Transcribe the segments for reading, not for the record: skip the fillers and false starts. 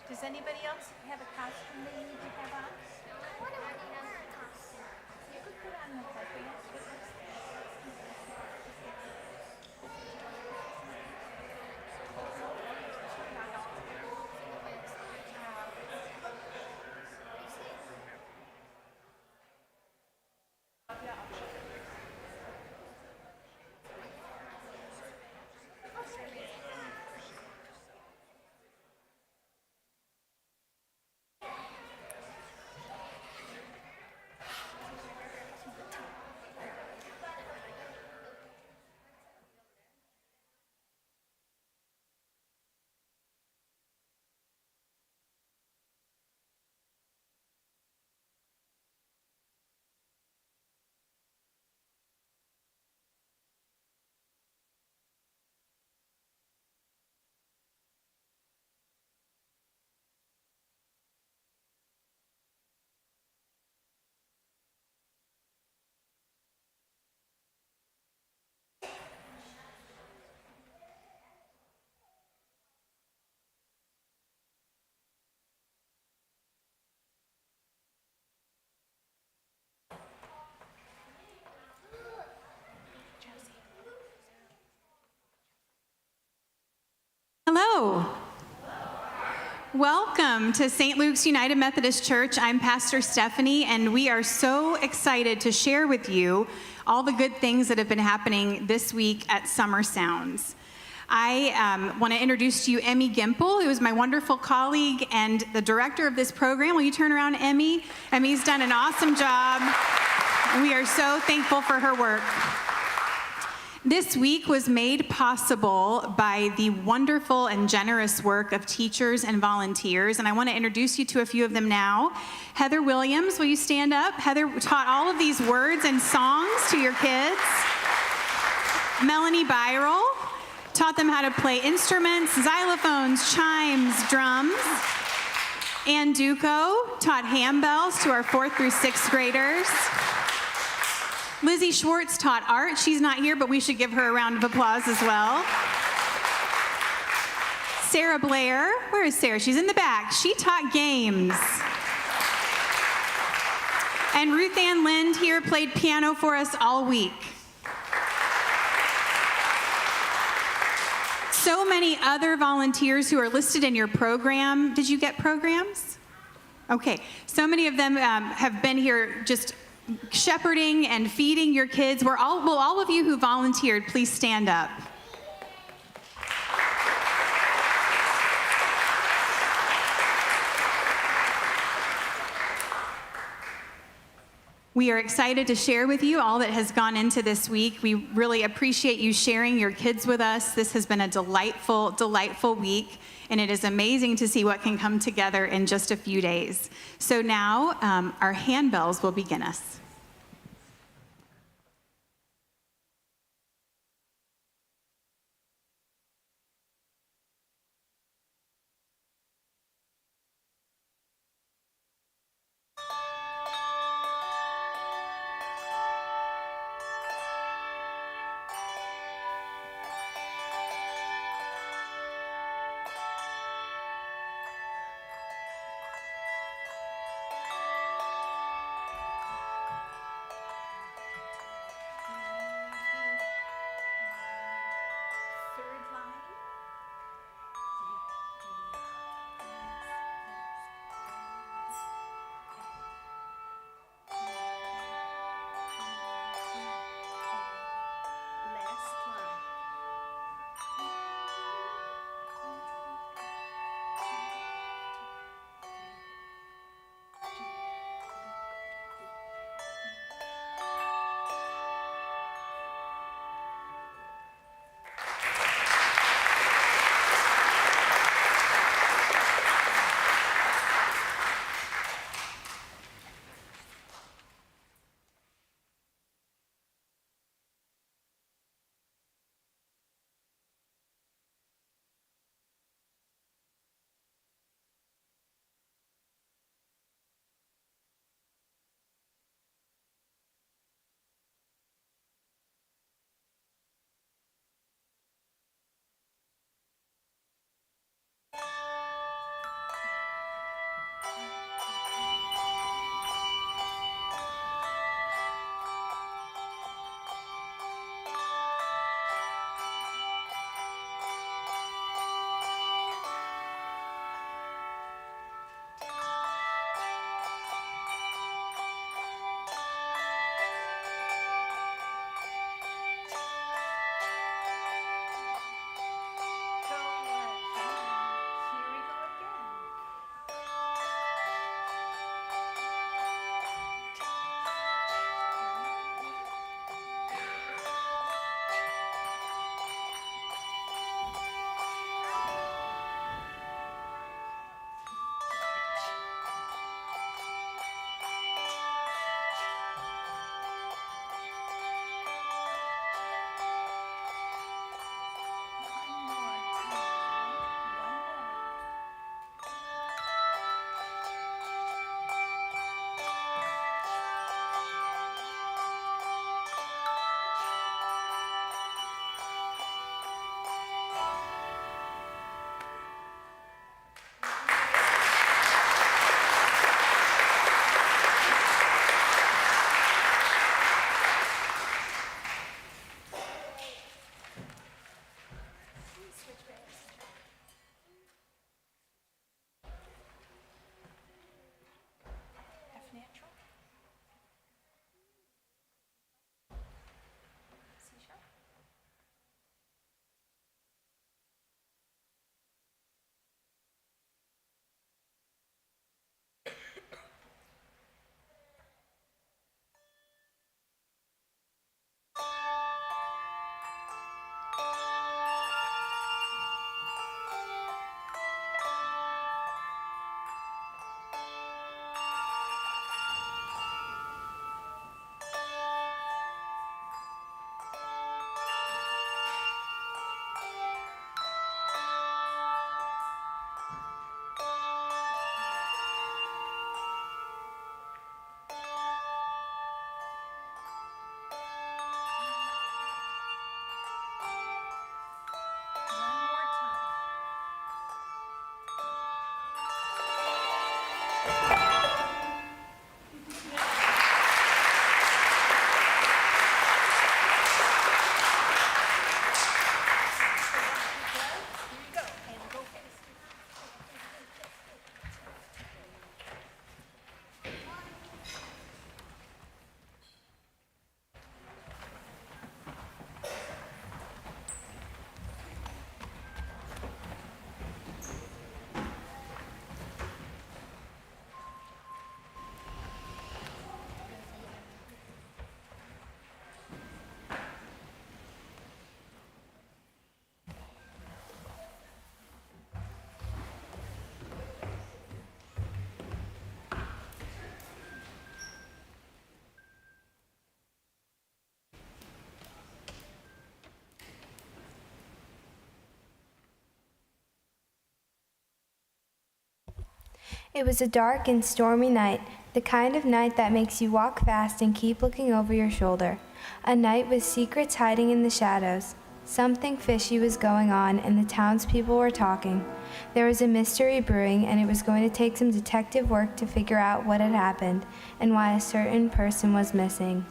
Does anybody else have a costume they need to have on? What do I need on my costume? You could put on the headband with us. Hello. Welcome to St. Luke's United Methodist Church. I'm Pastor Stephanie, and we are so excited to share with you all the good things that have been happening this week at Summer Sounds. I want to introduce to you Emmy Gimple, who is my wonderful colleague and the director of this program. Will you turn around, Emmy? Emmy's done an awesome job, and we are so thankful for her work. This week was made possible by the wonderful and generous work of teachers and volunteers, and I want to introduce you to a few of them now. Heather Williams, will you stand up? Heather taught all of these words and songs to your kids. Melanie Byral taught them how to play instruments, xylophones, chimes, drums. Ann Duco taught handbells to our 4th through 6th graders. Lizzie Schwartz taught art. She's not here, but we should give her a round of applause as well. Sarah Blair, where is Sarah? She's in the back. She taught games. And Ruth Ann Lind here played piano for us all week. So many other volunteers who are listed in your program. Did you get programs? Okay, so many of them have been here just shepherding and feeding your kids. Will all of you who volunteered please stand up? We are excited to share with you all that has gone into this week. We really appreciate you sharing your kids with us. This has been a delightful, delightful week, and it is amazing to see what can come together in just a few days. So now our handbells will begin us. It was a dark and stormy night, the kind of night that makes you walk fast and keep looking over your shoulder. A night with secrets hiding in the shadows. Something fishy was going on, and the townspeople were talking. There was a mystery brewing, and it was going to take some detective work to figure out what had happened and why a certain person was missing.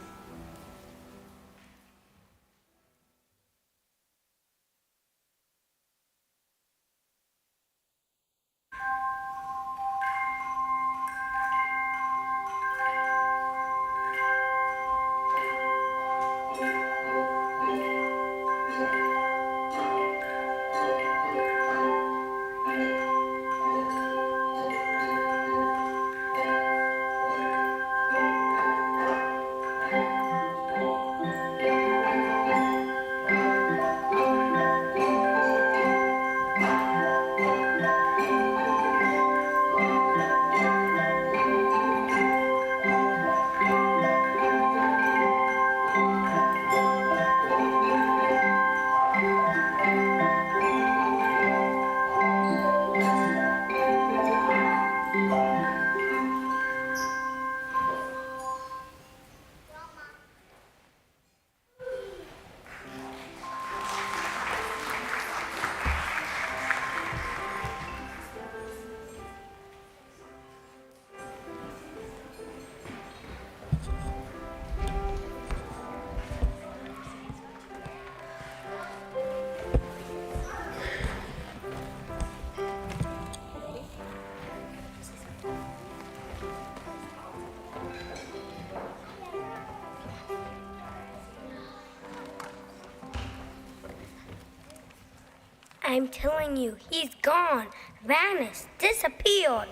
I'm telling you, he's gone, vanished, disappeared.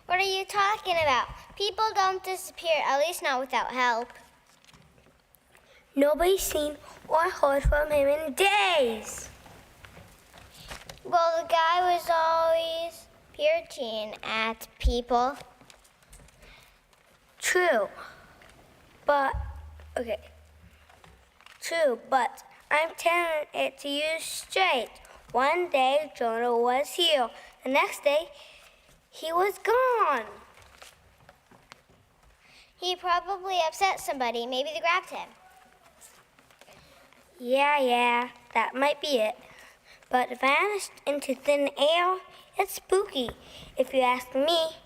What are you talking about? People don't disappear, at least not without help. Nobody's seen or heard from him in days. Well, the guy was always peering at people. True, but I'm telling it to you straight. One day, Jonah was here. The next day, he was gone. He probably upset somebody. Maybe they grabbed him. Yeah, that might be it. But vanished into thin air, it's spooky. If you ask me,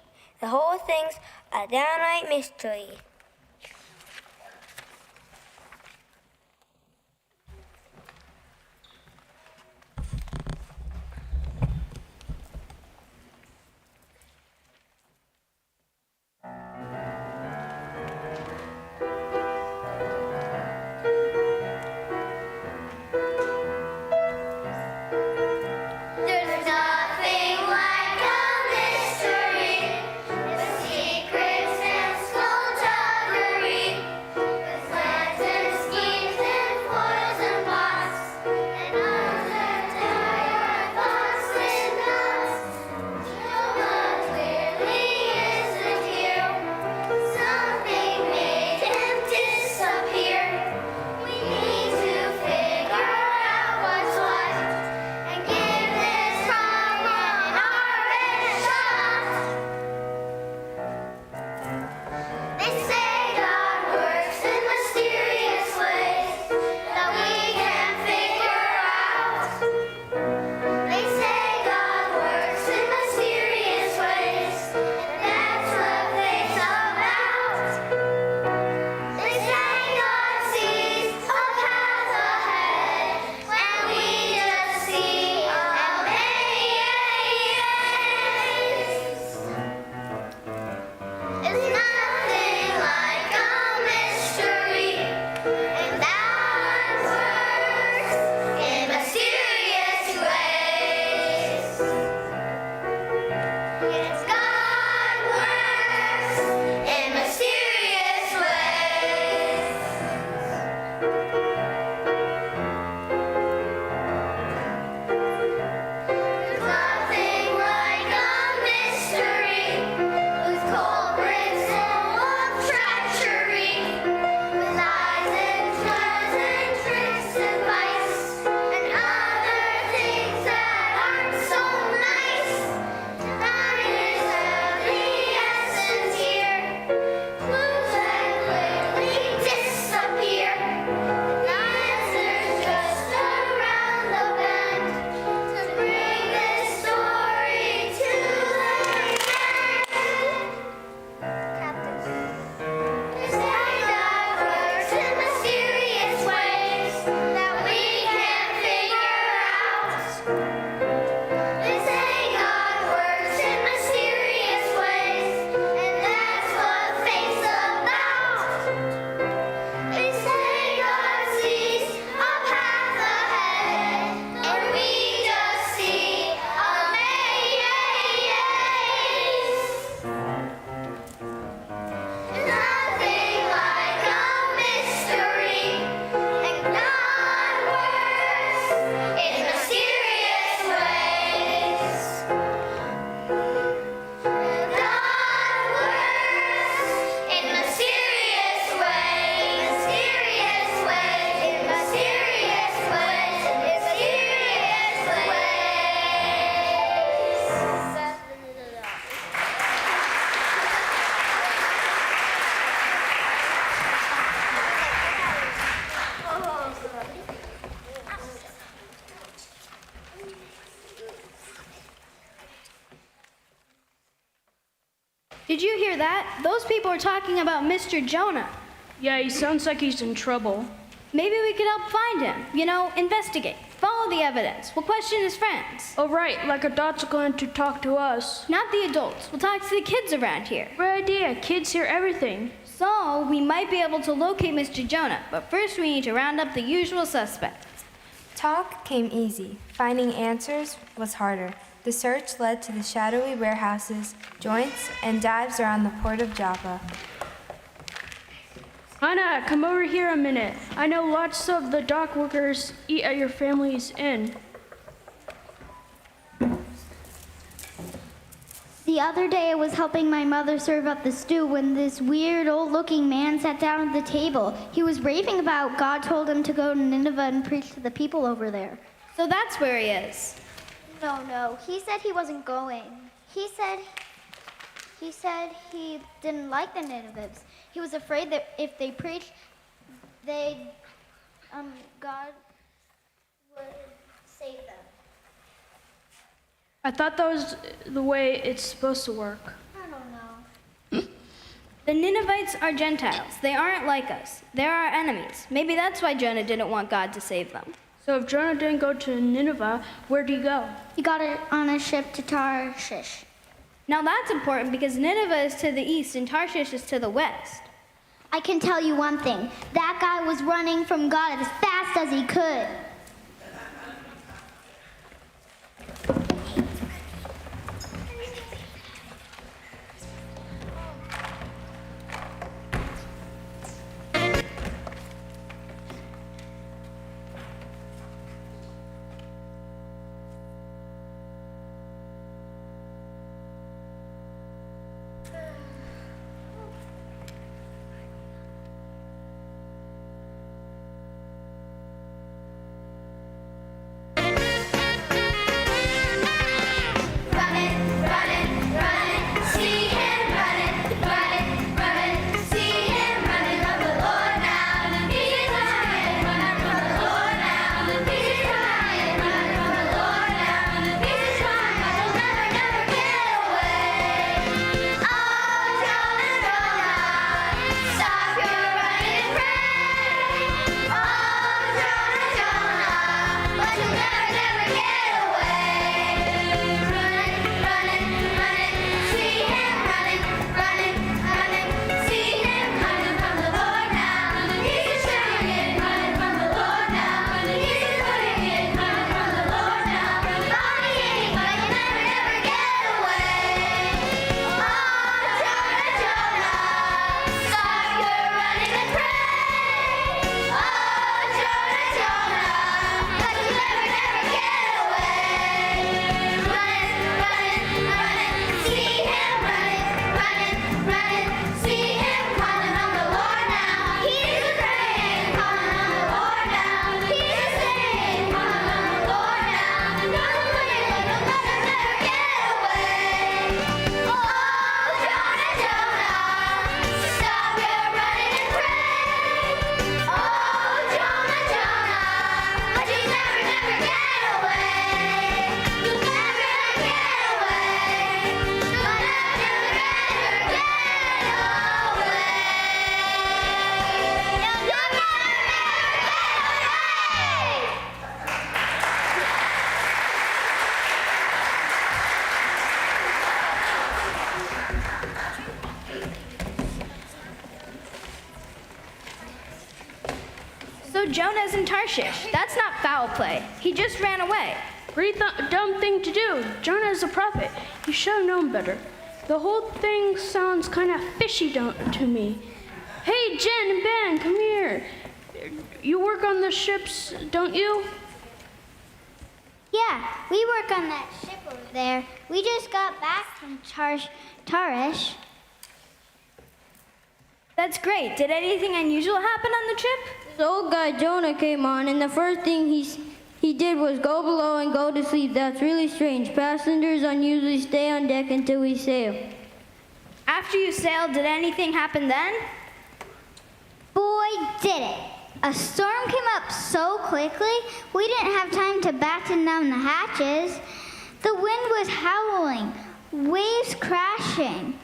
the whole thing's a downright mystery. There's nothing like a mystery, the secrets and slow time. Did you hear that? Those people are talking about Mr. Jonah. Yeah, he sounds like he's in trouble. Maybe we could help find him. Investigate. Follow the evidence. We'll question his friends. Oh, right, like adults are going to talk to us. Not the adults. We'll talk to the kids around here. Great idea. Kids hear everything. So, we might be able to locate Mr. Jonah, but first we need to round up the usual suspects. Talk came easy. Finding answers was harder. The search led to the shadowy warehouses, joints, and dives around the port of Joppa. Hannah, come over here a minute. I know lots of the dock workers eat at your family's inn. The other day I was helping my mother serve up the stew when this weird old-looking man sat down at the table. He was raving about God told him to go to Nineveh and preach to the people over there. So that's where he is. No, he said he wasn't going. He said he didn't like the Ninevites. He was afraid that if they preached, God would save them. I thought that was the way it's supposed to work. I don't know. The Ninevites are Gentiles. They aren't like us. They're our enemies. Maybe that's why Jonah didn't want God to save them. So if Jonah didn't go to Nineveh, where'd he go? He got on a ship to Tarshish. Now that's important because Nineveh is to the east and Tarshish is to the west. I can tell you one thing. That guy was running from God as fast as he could. So Jonah's in Tarshish. That's not foul play. He just ran away. Pretty dumb thing to do. Jonah is a prophet. You should have known better. The whole thing sounds kind of fishy to me. Hey, Jen and Ben, come here. You work on the ships, don't you? Yeah, we work on that ship over there. We just got back from Tarish. That's great. Did anything unusual happen on the trip? The old guy Jonah came on, and the first thing he did was go below and go to sleep. That's really strange. Passengers unusually stay on deck until we sail. After you sailed, did anything happen then? Boy, did it. A storm came up so quickly, we didn't have time to batten down the hatches. The wind was howling, waves crashing.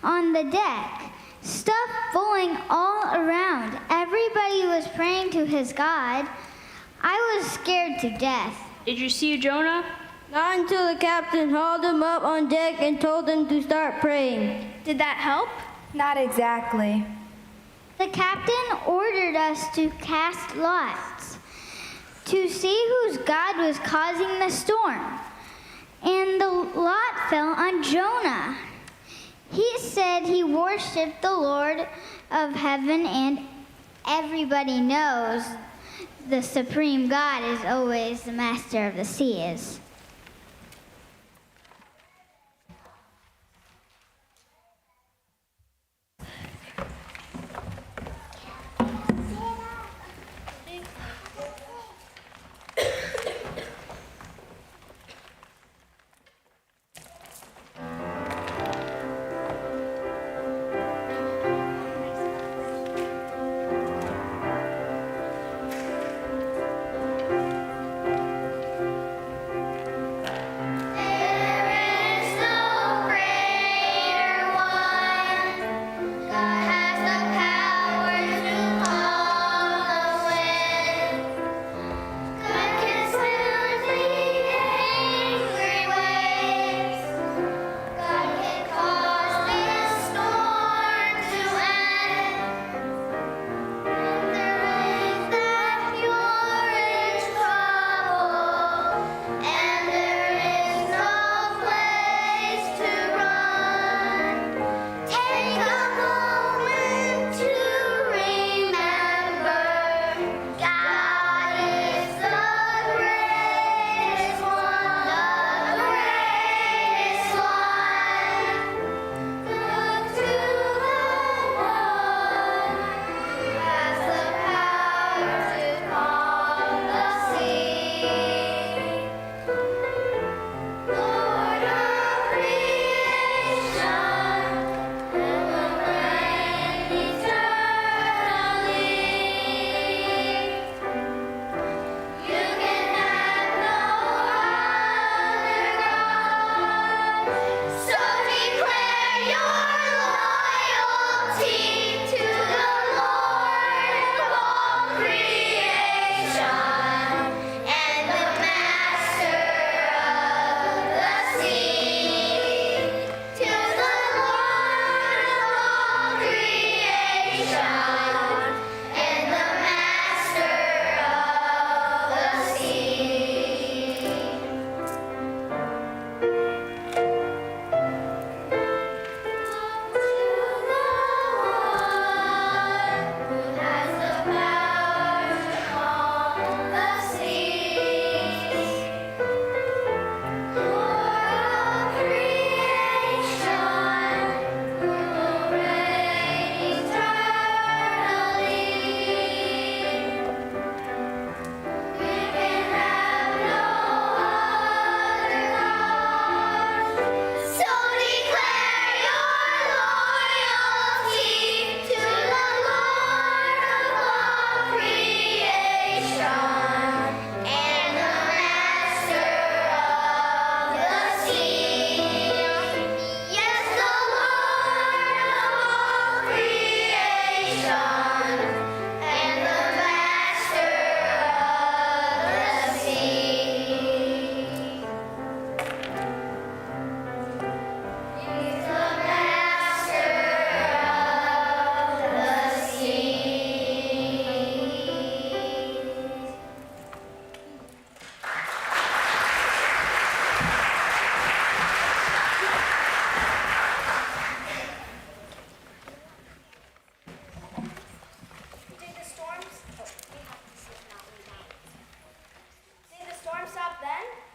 on the deck, stuff falling all around. Everybody was praying to his God. I was scared to death. Did you see Jonah? Not until the captain hauled him up on deck and told him to start praying. Did that help? Not exactly. The captain ordered us to cast lots to see whose God was causing the storm. And the lot fell on Jonah. He said he worshiped the Lord of heaven, and everybody knows the supreme God is always the master of the seas.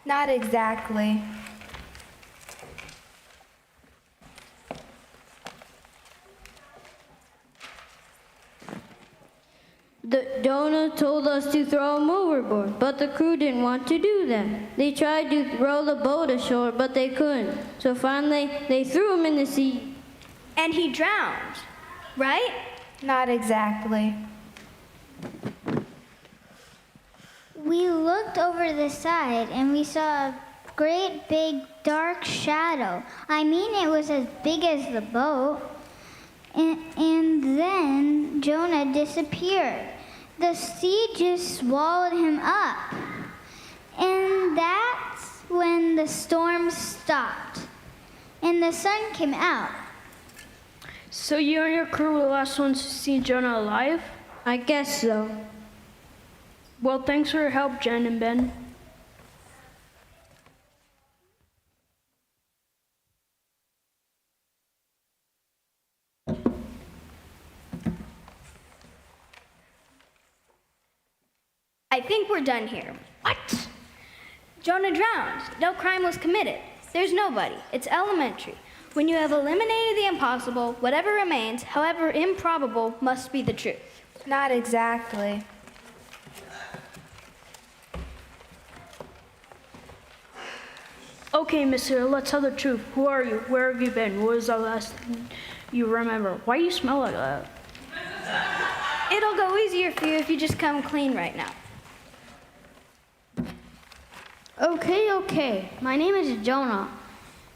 Not exactly. Jonah told us to throw him overboard, but the crew didn't want to do that. They tried to row the boat ashore, but they couldn't. So finally, they threw him in the sea. And he drowned, right? Not exactly. We looked over the side and we saw a great big dark shadow. I mean, it was as big as the boat. And then Jonah disappeared. The sea just swallowed him up. And that's when the storm stopped and the sun came out. So you and your crew were the last ones to see Jonah alive? I guess so. Well, thanks for your help, Jen and Ben. I think we're done here. What? Jonah drowned. No crime was committed. There's nobody. It's elementary. When you have eliminated the impossible, whatever remains, however improbable, must be the truth. Not exactly. Okay, mister, let's tell the truth. Who are you? Where have you been? What was the last thing you remember? Why do you smell like that? It'll go easier for you if you just come clean right now. Okay. My name is Jonah.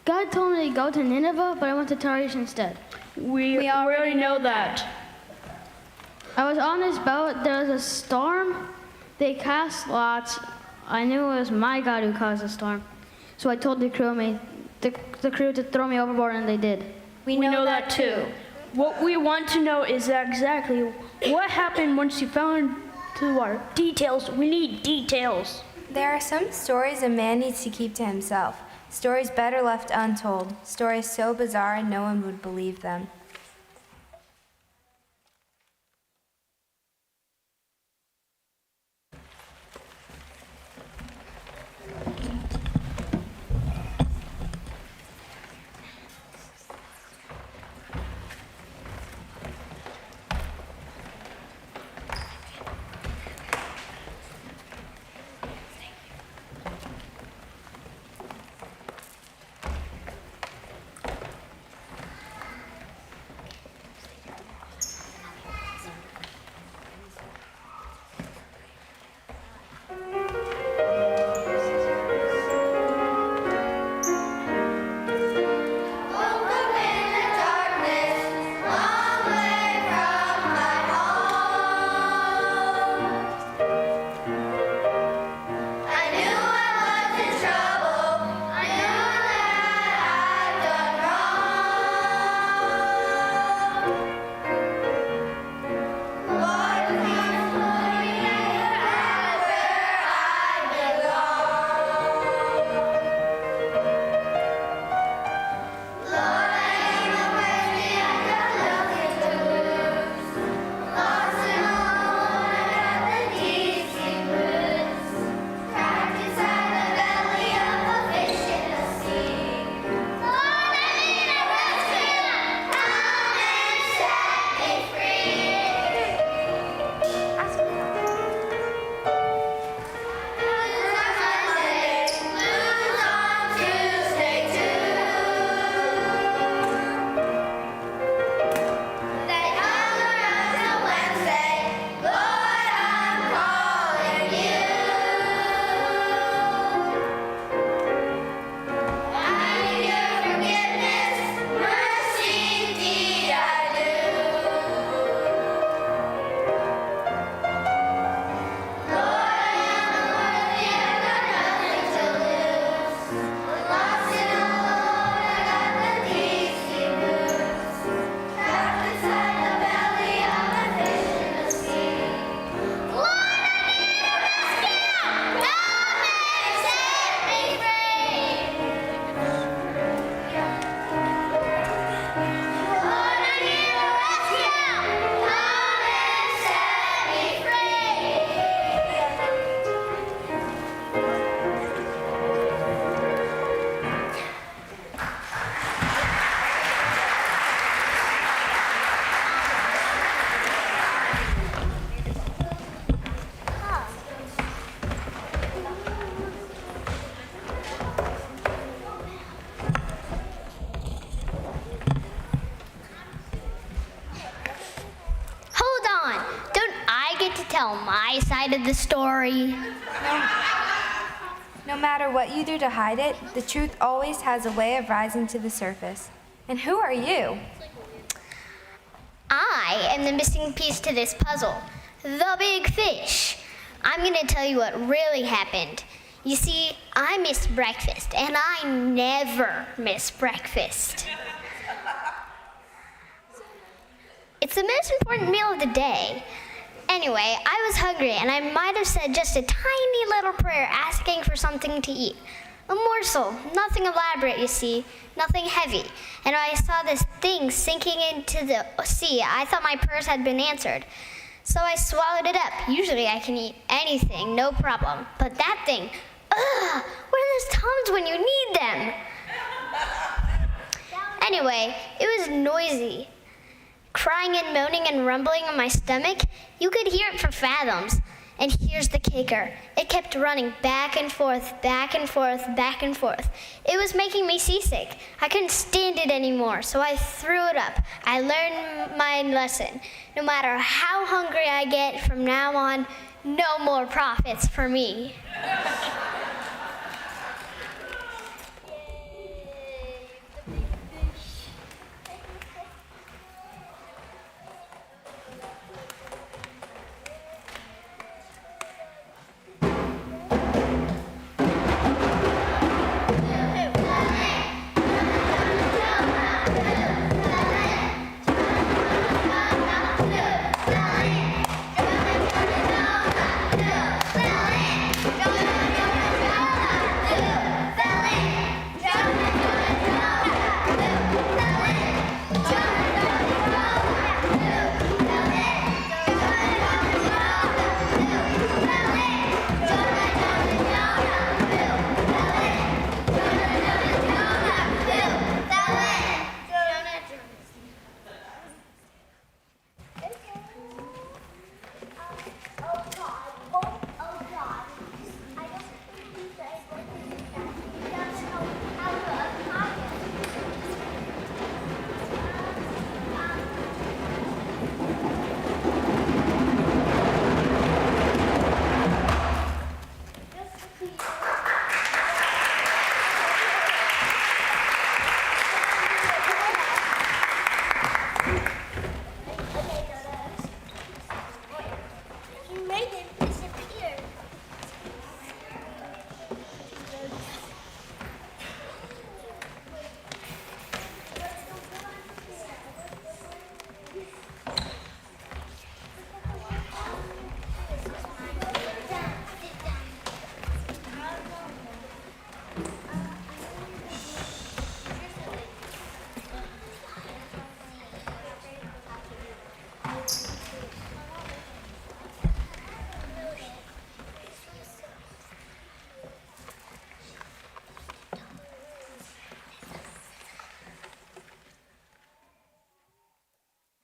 God told me to go to Nineveh, but I went to Tarshish instead. We already know that. I was on this boat. There was a storm. They cast lots. I knew it was my God who caused the storm. So I told the crew to throw me overboard, and they did. We know that too. What we want to know is exactly what happened once you fell into the water. Details. We need details. There are some stories a man needs to keep to himself. Stories better left untold. Stories so bizarre no one would believe them. Tell my side of the story. No matter what you do to hide it, the truth always has a way of rising to the surface. And who are you? I am the missing piece to this puzzle, the big fish. I'm going to tell you what really happened. You see, I missed breakfast, and I never miss breakfast. It's the most important meal of the day. Anyway, I was hungry, and I might have said just a tiny little prayer asking for something to eat. A morsel, nothing elaborate, you see, nothing heavy. And I saw this thing sinking into the sea. I thought my prayers had been answered. So I swallowed it up. Usually I can eat anything, no problem. But that thing, ugh, where are those Tums when you need them? Anyway, it was noisy. Crying and moaning and rumbling in my stomach, you could hear it for fathoms. And here's the kicker. It kept running back and forth, back and forth, back and forth. It was making me seasick. I couldn't stand it anymore, so I threw it up. I learned my lesson. No matter how hungry I get from now on, no more profits for me.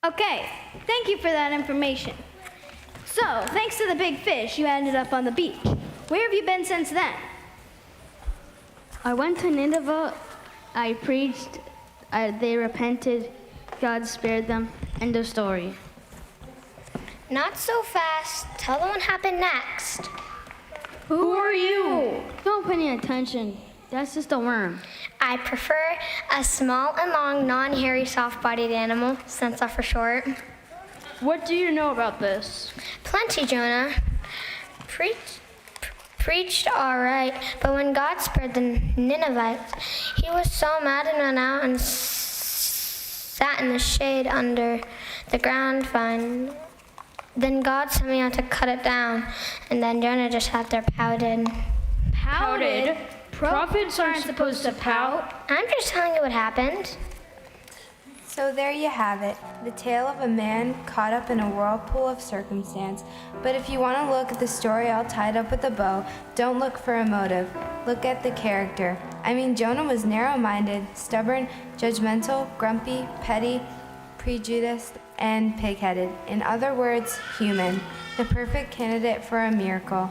Okay, thank you for that information. So, thanks to the big fish, you ended up on the beach. Where have you been since then? I went to Nineveh. I preached. They repented. God spared them. End of story. Not so fast. Tell them what happened next. Who are you? Don't pay any attention. That's just a worm. I prefer a small and long, non-hairy, soft-bodied animal, Sensa for short. What do you know about this? Plenty, Jonah. Preached all right, but when God spared the Ninevites, he was so mad and went out and sat in the shade under the ground vine. Then God sent me out to cut it down, and then Jonah just sat there pouted. Pouted? Prophets aren't supposed to pout. I'm just telling you what happened. So there you have it, the tale of a man caught up in a whirlpool of circumstance. But if you want to look at the story all tied up with a bow, don't look for a motive. Look at the character. I mean, Jonah was narrow-minded, stubborn, judgmental, grumpy, petty, prejudiced, and pig-headed. In other words, human. The perfect candidate for a miracle.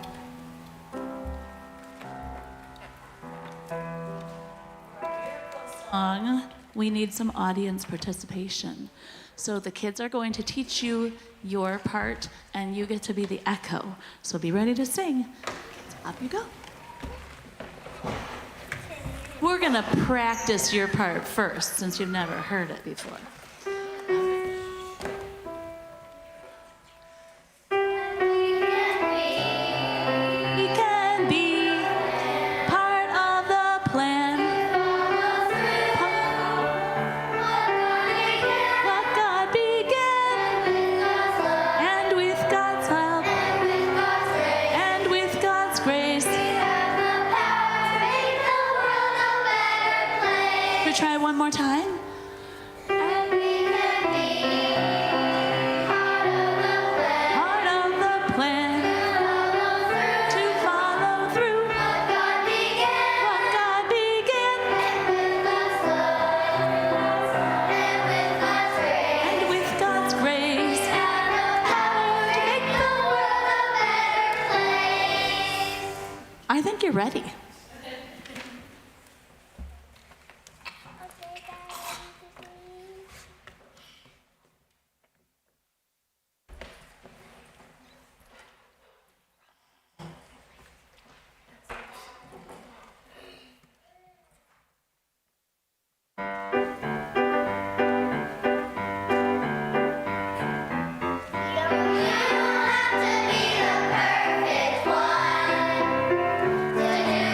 We need some audience participation. So the kids are going to teach you your part, and you get to be the echo. So be ready to sing. Up you go. We're going to practice your part first since you've never heard it before. We can be part of the plan. What God began. And with God's help. And with God's grace. We try one more time. Part of the plan. To follow through. What God began. And with God's grace. Power to make the world a better place. I think you're ready. To do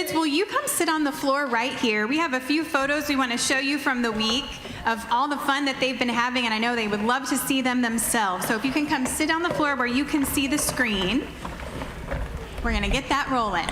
Kids, will you come sit on the floor right here? We have a few photos we want to show you from the week of all the fun that they've been having, and I know they would love to see them themselves. So if you can come sit on the floor where you can see the screen, we're going to get that rolling.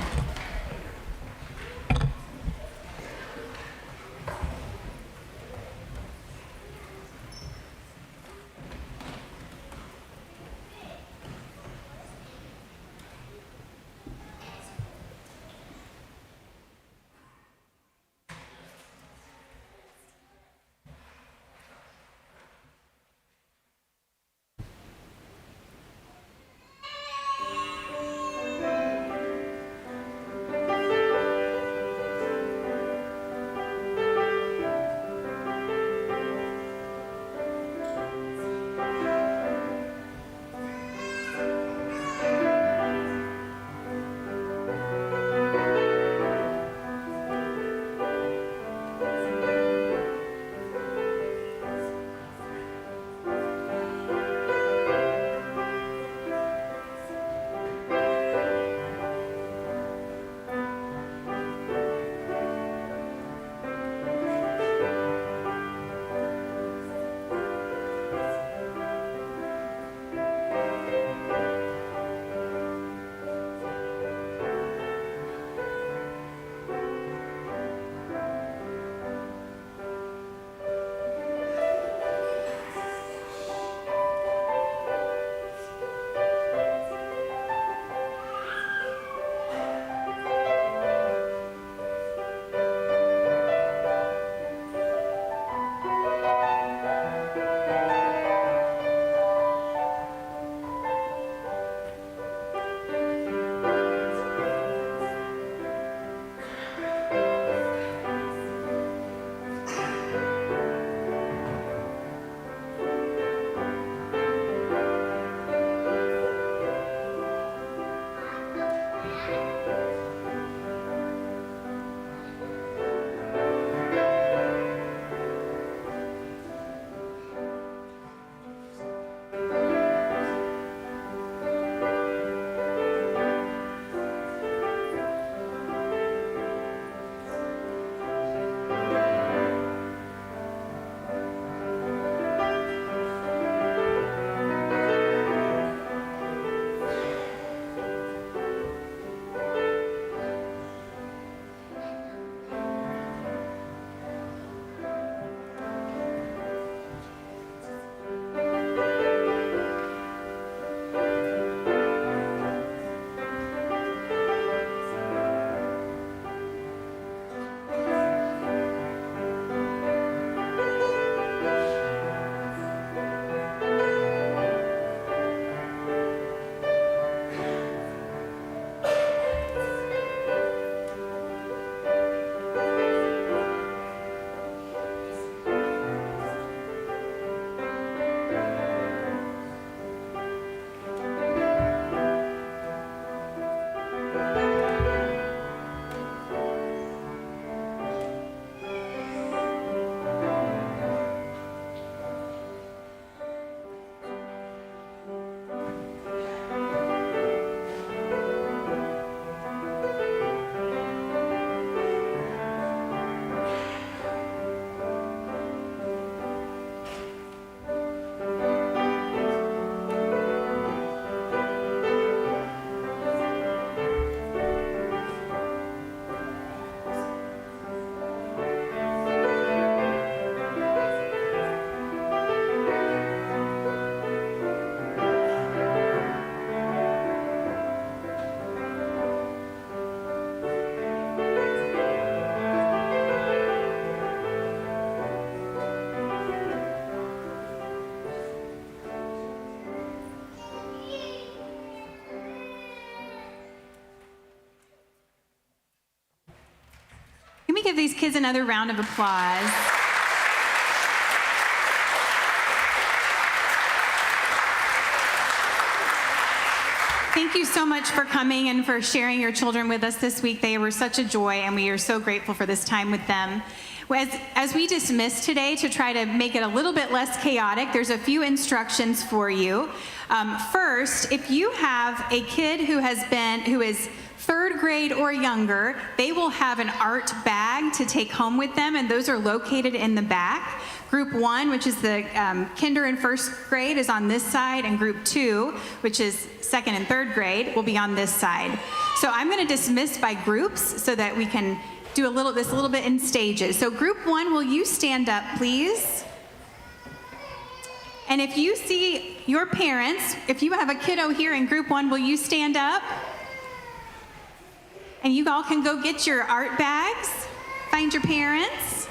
Can we give these kids another round of applause? Thank you so much for coming and for sharing your children with us this week. They were such a joy, and we are so grateful for this time with them. As we dismiss today, to try to make it a little bit less chaotic, there's a few instructions for you. First, if you have a kid who is 3rd grade or younger, they will have an art bag to take home with them, and those are located in the back. Group 1, which is the kinder and 1st grade, is on this side, and Group 2, which is 2nd and 3rd grade, will be on this side. So I'm going to dismiss by groups so that we can do this a little bit in stages. So Group 1, will you stand up, please? And if you see your parents, if you have a kiddo here in Group 1, will you stand up? And you all can go get your art bags, find your parents.